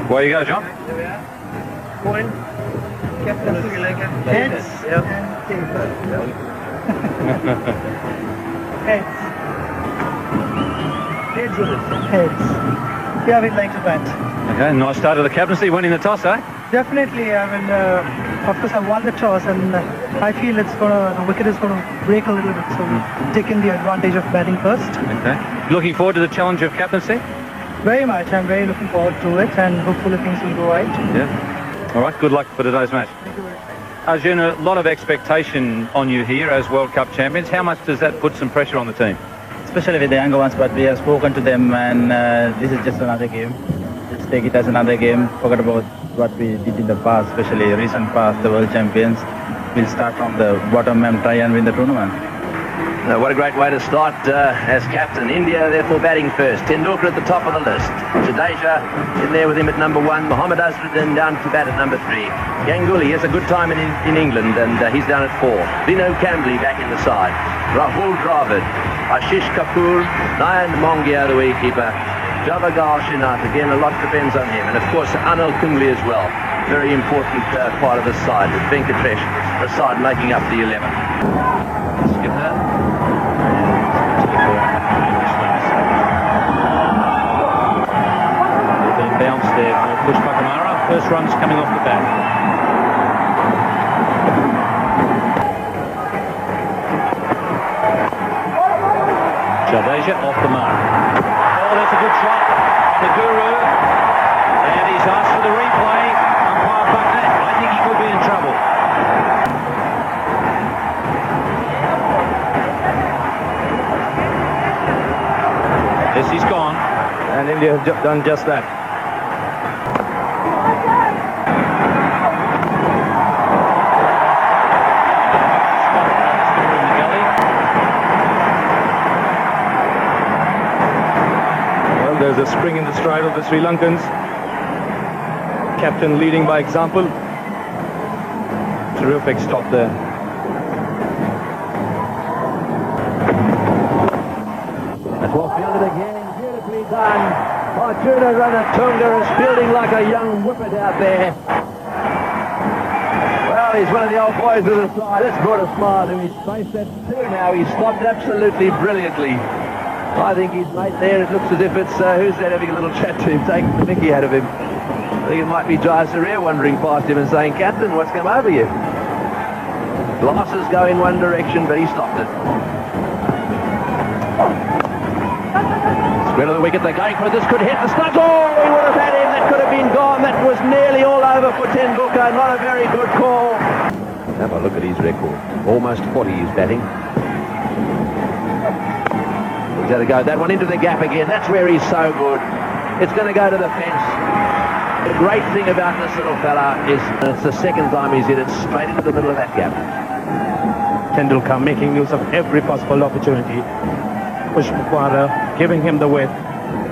Where you go, John? Coin. Captaincy. Sri Lanka. Heads. Yep. Heads. Heads with it. Heads. Yeah, we'd like to bat. Okay, nice start of the captaincy, winning the toss, eh? Definitely, I mean, of course I won the toss and I feel the wicket is going to break a little bit, so we've taken the advantage of batting first. Okay. Looking forward to the challenge of captaincy? Very much, I'm very looking forward to it and hopefully things will go right. Yeah. All right, good luck for today's match. Thank you very much. Arjun, a lot of expectation on you here as World Cup champions. How much does that put some pressure on the team? Especially with the younger ones, but we have spoken to them and this is just another game. Let's take it as another game. Forget about what we did in the past, especially recent past, the world champions. We'll start from the bottom and try and win the tournament. What a great way to start as captain. India therefore batting first. Tendulkar at the top of the list. Jadeja in there with him at number 1. Mohammad Azharuddin down to bat at number 3. Ganguly has a good time in England and he's down at 4. Vinod Kambli back in the side. Rahul Dravid, Ashish Kapoor, Nayan Mongia the wicketkeeper. Javagal Srinath, again a lot depends on him. And of course Anil Kumble as well. Very important part of the side with Venkatesh, the side making up the 11. Skipper. Bounce there for Pushpakamara. First runs coming off the bat. Jadeja off the mark. Oh, that's a good shot. The Guru. And he's asked for the replay. Umpire Buckner. I think he could be in trouble. Yes, he's gone. And India have done just that. There's a spring in the stride of the Sri Lankans. Captain leading by example. Terrific stop there. That's well fielded again, beautifully done. Arjuna Ranatunga is fielding like a young whippet out there. Well, he's one of the old boys of the side. That's brought a smile to his face. That's 2 now. He stopped absolutely brilliantly. I think he's mate there. It looks as if it's, who's that having a little chat to him, taking the mickey out of him. I think it might be Jayasuriya wandering past him and saying, Captain, what's come over you? Glasses go in one direction, but he stopped it. Spread of the wicket, they're going for it. This could hit the stumps. Oh, he would have had him. That could have been gone. That was nearly all over for Tendulkar. Not a very good call. Have a look at his record. Almost 40 he's batting. He's got to go that one into the gap again. That's where he's so good. It's going to go to the fence. The great thing about this little fella is it's the second time he's hit it straight into the middle of that gap. Tendulkar making use of every possible opportunity. Pushpakamara giving him the width.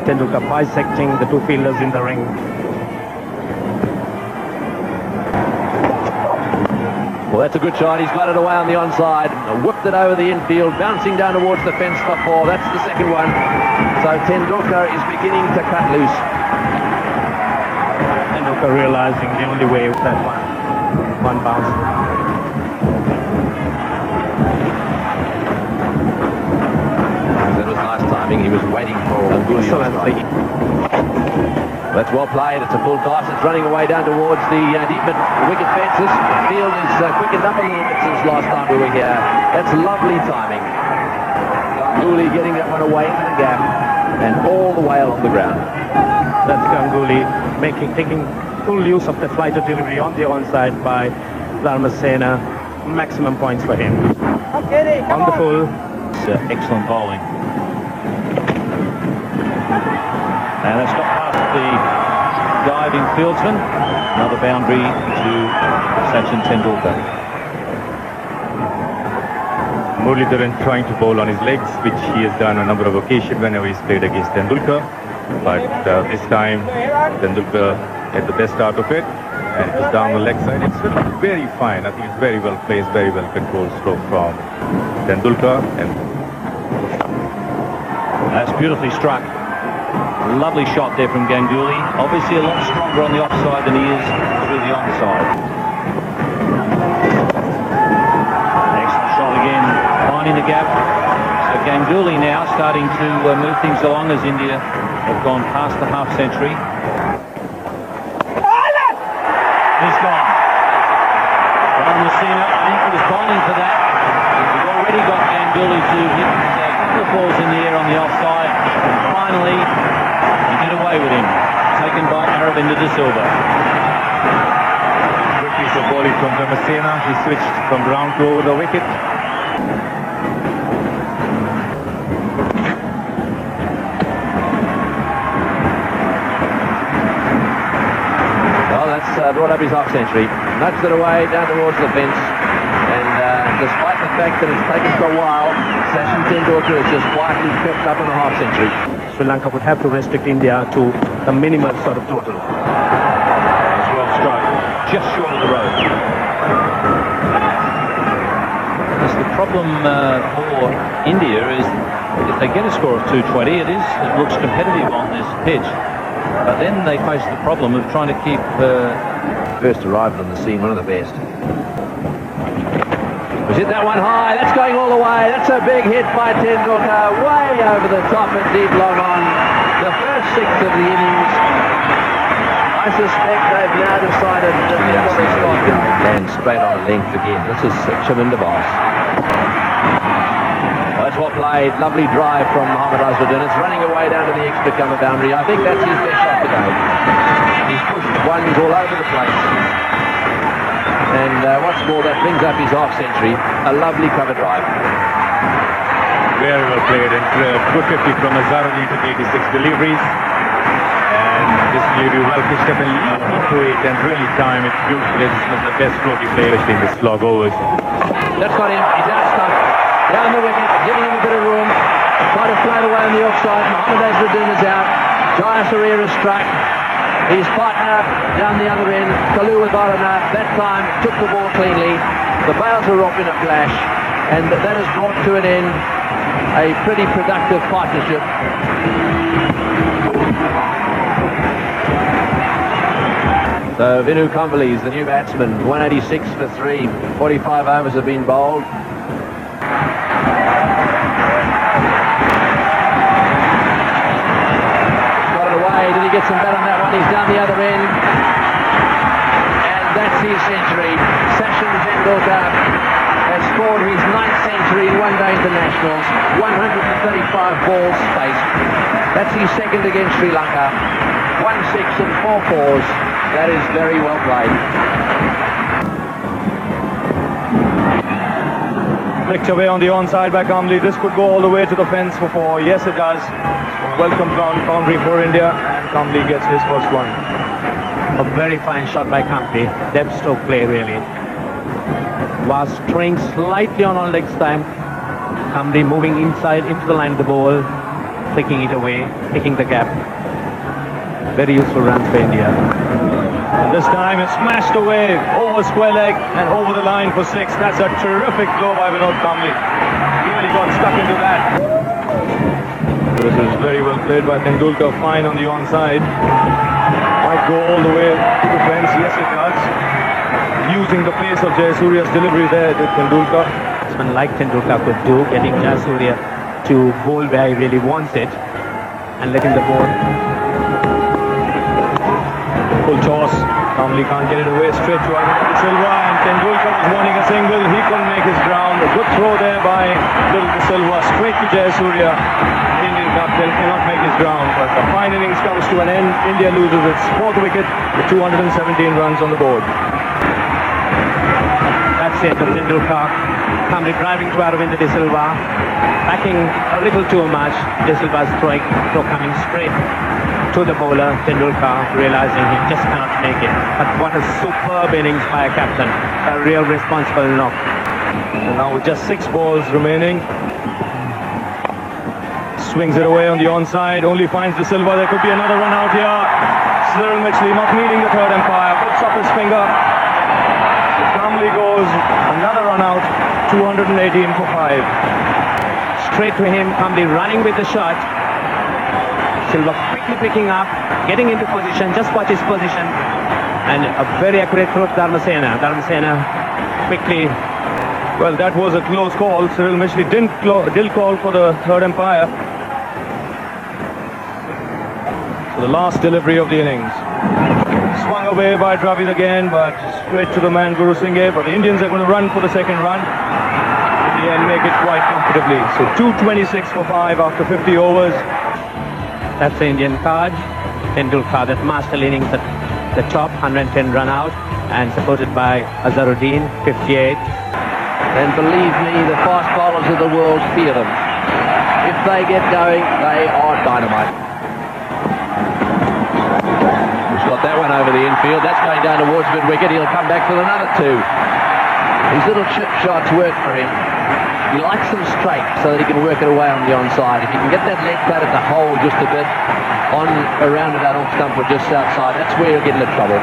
Tendulkar bisecting the 2 fielders in the ring. Well, that's a good shot. He's got it away on the onside. Whipped it over the infield, bouncing down towards the fence for 4. That's the second one. So Tendulkar is beginning to cut loose. Tendulkar realizing the only way with that one bounce. That was nice timing. He was waiting for a good shot. That's well played. It's a full toss. It's running away down towards the deep mid-wicket fences. The field is quickened up a little bit since last time we were here. That's lovely timing. Ganguly getting that one away into the gap and all the way along the ground. That's Ganguly taking full use of the flight of delivery on the onside by Dharmasena. Maximum points for him. On the full. Excellent bowling. And that's got past the diving fieldsman. Another boundary to Sachin Tendulkar. Muralidharan trying to bowl on his legs, which he has done on a number of occasions whenever he's played against Tendulkar. But this time, Tendulkar had the best out of it. And it was down the leg side. It's very fine. I think it's very well placed, very well controlled stroke from Tendulkar. And that's beautifully struck. Lovely shot there from Ganguly. Obviously a lot stronger on the offside than he is through the onside. Excellent shot again, finding the gap. So Ganguly now starting to move things along as India have gone past the half century. He's gone. Messina, I think he was bowling for that. We've already got Ganguly to hit a couple of balls in the air on the offside. And finally, he did away with him. Taken by Aravinda de Silva. Good piece of bowling from Messina. He switched from round to over the wicket. Well, that's brought up his half century. Nudged it away down towards the fence. And despite the fact that it's taken so a while, Sachin Tendulkar has just quietly crept up on a half century. Sri Lanka would have to restrict India to the minimal sort of total. As well struck, just short of the road. Because the problem for India is if they get a score of 220, it looks competitive on this pitch. But then they face the problem of trying to keep... First arrival on the scene, one of the best. Was hit that one high, that's going all the way, that's a big hit by Tendulkar, way over the top and deep long on. The first six of the innings. I suspect they've now decided that they're going to stop him. And straight on length again, this is Chaminda Boss. That's well played, lovely drive from Mohammad Azharuddin. It's running away down to the extra cover boundary. I think that's his best shot today. He's pushed ones all over the place. And what's more, that brings up his half century. A lovely cover drive. Very well played, and good 50 from Azharuddin to 86 deliveries. And this delivery well pitched up and leaped into it and really timed it beautifully. This was the best stroke he played in the slog overs. That's got him. He's out stuck. Down the wicket, giving him a bit of room. Tried to float away on the offside. Mohammad Azharuddin is out. Jayasuriya is struck. His partner down the other end, Kaluwitharana, that time took the ball cleanly. The bails are off in a flash, and that has brought to an end a pretty productive partnership. So Vinu Kamble is the new batsman, 186 for 3, 45 overs have been bowled. Did he get some bat on that one? He's down the other end. And that's his century. Sachin Tendulkar has scored his 9th century in one-day internationals. 135 balls faced. That's his second against Sri Lanka. 1 6 and 4 4s. That is very well played. Flicked away on the onside by Kamble. This could go all the way to the fence for 4. Yes, it does. Welcome boundary for India, and Kamble gets his first one. A very fine shot by Kamble. Depth stroke play really. Was throwing slightly on leg time. Kamble moving inside into the line of the ball, flicking it away, taking the gap. Very useful runs for India. And this time it's smashed away over square leg and over the line for 6. That's a terrific blow by Vinod Kamble. He really got stuck into that. This is very well played by Tendulkar, fine on the onside. Might go all the way to the fence, yes it does. Using the pace of Jayasuriya's delivery there, did Tendulkar. Batsman like Tendulkar could do, getting Jayasuriya to bowl where he really wants it and letting the ball. Full toss, Kamble can't get it away, straight to Aravinda de Silva, and Tendulkar was wanting a single, he couldn't make his ground. A good throw there by little de Silva, straight to Jayasuriya. Indian captain cannot make his ground, but the fine innings comes to an end. India loses its 4th wicket with 217 runs on the board. That's it from Tendulkar. Kamble driving to Aravinda de Silva, backing a little too much. De Silva's throw coming straight to the bowler. Tendulkar realizing he just cannot make it. But what a superb innings by a captain. A real responsible knock. And now with just 6 balls remaining, swings it away on the onside, only finds de Silva. There could be another run out here. Cyril Mitchley not needing the third umpire, puts up his finger. Kamble goes, another run out, 218 for 5. Straight to him, Kamble running with the shot. Silva quickly picking up, getting into position, just watch his position. And a very accurate throw to Dharmasena. Dharmasena quickly. Well, that was a close call. Cyril Mishley didn't call for the third umpire. So the last delivery of the innings. Swung away by Dravid again, but straight to the man Guru Singh. But the Indians are going to run for the second run. In the end, make it quite comfortably. So 226 for 5 after 50 overs. That's the Indian card. Tendulkar, that masterly innings at the top, 110 run out, and supported by Azharuddin, 58. And believe me, the fast bowlers of the world fear them. If they get going, they are dynamite. He's got that one over the infield. That's going down towards mid-wicket. He'll come back with another two. These little chip shots work for him. He likes them straight so that he can work it away on the onside. If he can get that leg pad at the hole just a bit, on around to that off stump or just outside, that's where he'll get into trouble.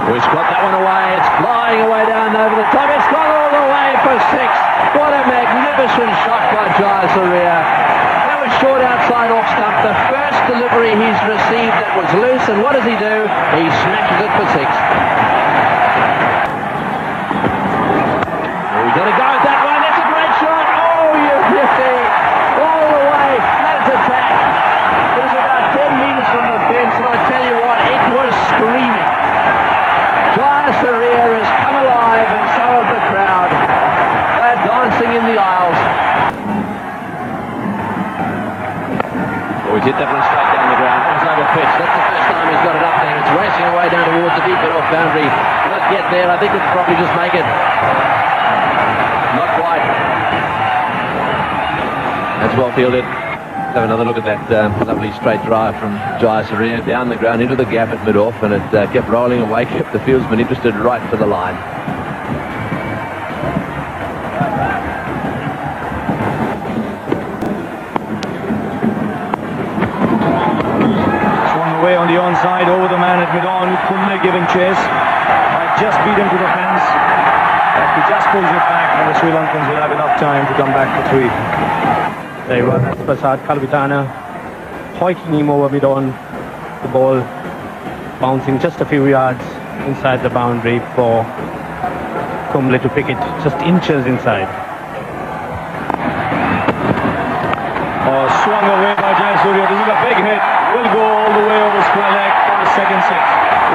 He's got that one away. It's flying away down over the top. It's gone all the way for 6. What a magnificent shot by Jayasuriya. That was short outside off stump. The first delivery he's received that was loose, and what does he do? He smashes it for 6. We've got to go with that one. That's a great shot. Oh, you beauty. All the way. That's attack. It was about 10 metres from the fence, and I tell you what, it was screaming. Jayasuriya has come alive, and so has the crowd. They're dancing in the aisles. Oh, he's hit that one straight down the ground. That was over pitch. That's the first time he's got it up there. It's racing away down towards the deep off boundary. Let's get there. I think it'll probably just make it. Not quite. That's well fielded. Let's have another look at that lovely straight drive from Jayasuriya down the ground into the gap at mid-off, and it kept rolling away, kept the fieldsman interested right to the line. Swung away on the onside over the man at mid-on. Kunle giving chase. Might just beat him to the fence. If he just pulls it back, and the Sri Lankans will have enough time to come back for 3. There you are, that's Sanath Kaluwitharana hoiking him over mid-on. The ball bouncing just a few yards inside the boundary for Kumble to pick it just inches inside. Oh, swung away by Jayasuriya. This is a big hit. Will go all the way over square leg for the second 6.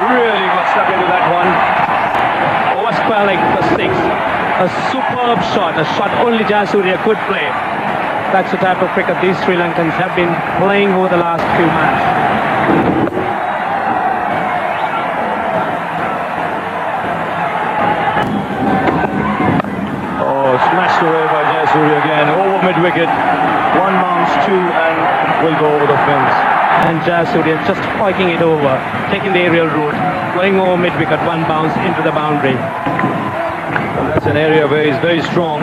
Really got stuck into that one. Over square leg for 6. A superb shot, a shot only Jayasuriya could play. That's the type of cricket these Sri Lankans have been playing over the last few months. Oh, smashed away by Jayasuriya again. Over mid-wicket. 1 bounce, 2, and will go over the fence. And Jayasuriya just hoiking it over, taking the aerial route, going over mid-wicket, 1 bounce into the boundary. Well, that's an area where he's very strong.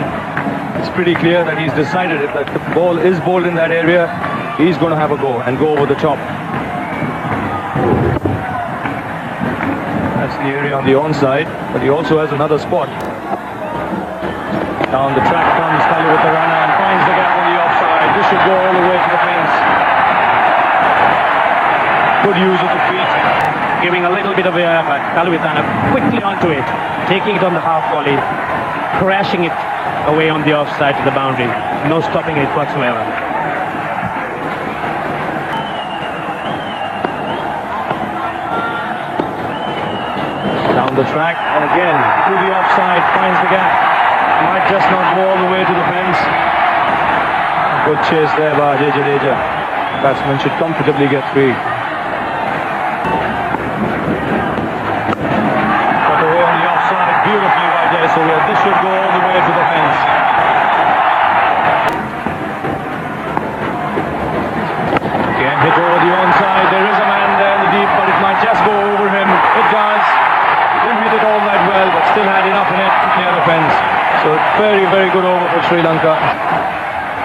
It's pretty clear that he's decided if the ball is bowled in that area, he's going to have a go and go over the top. That's the area on the onside, but he also has another spot. Down the track comes Kaluwitharana and finds the gap on the offside. This should go all the way to the fence. Good use of the feet. Giving a little bit of air, but Kaluwitharana quickly onto it, taking it on the half volley, crashing it away on the offside to the boundary. No stopping it whatsoever. Down the track, and again, to the offside, finds the gap. Might just not go all the way to the fence. Good chase there by Jadeja. Batsman should comfortably get 3. Cut away on the offside, beautifully by Jayasuriya. This should go all the way to the fence. Again, hit over the onside. There is a man there in the deep, but it might just go over him. It does. Didn't hit it all that well, but still had enough in it to clear the fence. So very, very good over for Sri Lanka.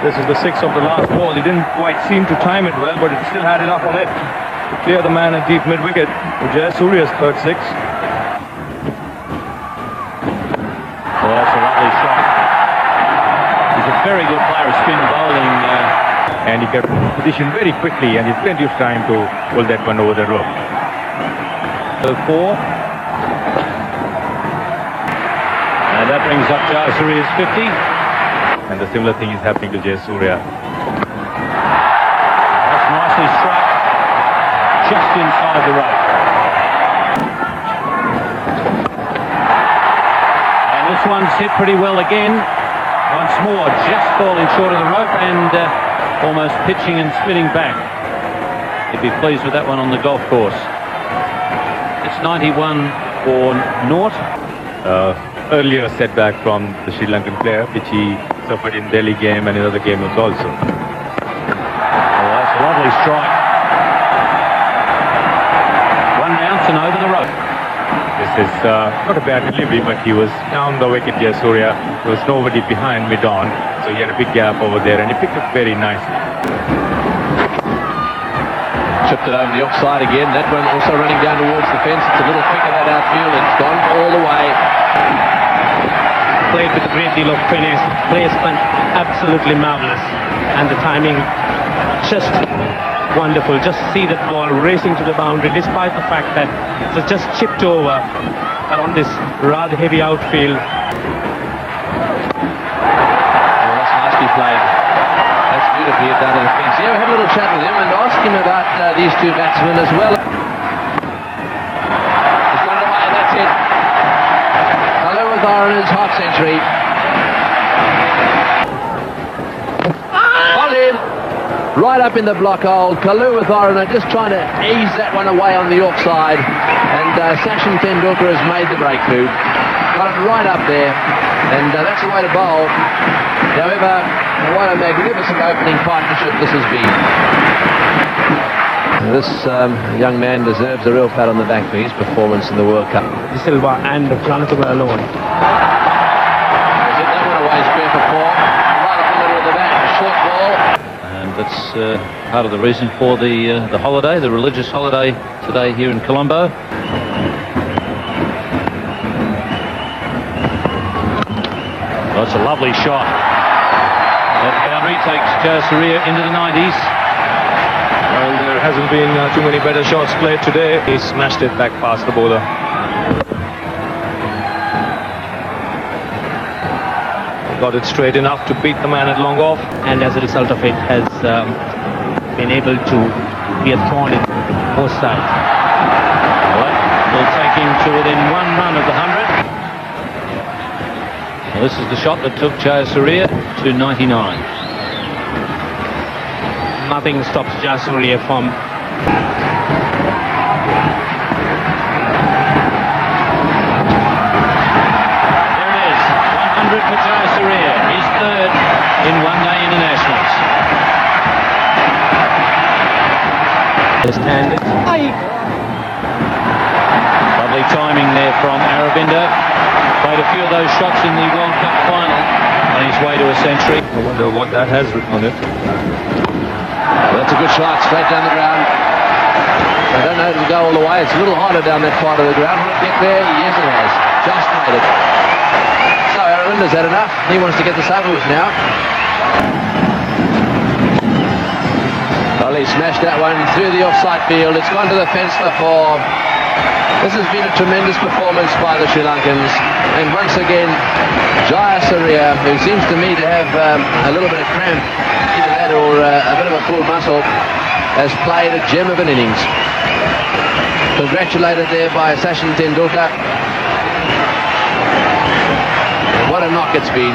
This is the 6th of the last ball. He didn't quite seem to time it well, but it still had enough on it to clear the man at deep mid-wicket. Jayasuriya's third 6. Oh, that's a lovely shot. He's a very good player of spin bowling. and he got positioned very quickly, and he had plenty of time to pull that one over the rope. So 4. And that brings up Jayasuriya's 50. And the similar thing is happening to Jayasuriya. That's nicely struck. Just inside the rope. And this one's hit pretty well again. Once more, just falling short of the rope and almost pitching and spinning back. He'd be pleased with that one on the golf course. It's 91 for naught. Earlier setback from the Sri Lankan player, which he suffered in Delhi game and in other games also. Oh, that's a lovely strike. 1 bounce and over the rope. This is not a bad delivery, but he was down the wicket, Jayasuriya. There was nobody behind mid-on, so he had a big gap over there, and he picked up very nicely. Chipped it over the offside again. That one also running down towards the fence. It's a little quicker, that outfield. It's gone all the way. Played with a great deal of finesse, placement absolutely marvelous, and the timing just wonderful. Just see that ball racing to the boundary, despite the fact that it was just chipped over on this rather heavy outfield. Well, that's nicely played. That's beautifully done to the fence. Yeah, we had a little chat with him and asked him about these two batsmen as well. He's got it away, that's it. Kaluwitharana's half century. Ball in. Right up in the block hole. Kaluwitharana just trying to ease that one away on the offside. And Sachin Tendulkar has made the breakthrough. Got it right up there. And that's the way to bowl. However, what a magnificent opening partnership this has been. This young man deserves a real pat on the back for his performance in the World Cup. De Silva and Relive alone. Hit that one away square for 4. Right up the middle of the bat. A short ball. And that's part of the reason for the holiday, the religious holiday today here in Colombo. That's a lovely shot. That boundary takes Jayasuriya into the 90s. Well, there hasn't been too many better shots played today. He smashed it back past the bowler. Got it straight enough to beat the man at long off. And as a result of it has been able to be a thorn in both sides. Well, that will take him to within 1 run of the 100. Well, this is the shot that took Jayasuriya to 99. Nothing stops Jayasuriya from There it is, 100 for Jayasuriya, his third in one-day internationals. standard. Lovely timing there from Aravinda. Played a few of those shots in the World Cup final on his way to a century. I wonder what that has written on it. Well, that's a good shot, straight down the ground. I don't know if it'll go all the way. It's a little harder down that part of the ground. Will it get there? Yes, it has. Just made it. So Aravinda's had enough. He wants to get this over with now. Well, he smashed that one through the offside field. It's gone to the fence for 4. This has been a tremendous performance by the Sri Lankans. And once again, Jayasuriya, who seems to me to have a little bit of cramp, either that or a bit of a pulled muscle, has played a gem of an innings. Congratulated there by Sachin Tendulkar. What a knock it's been.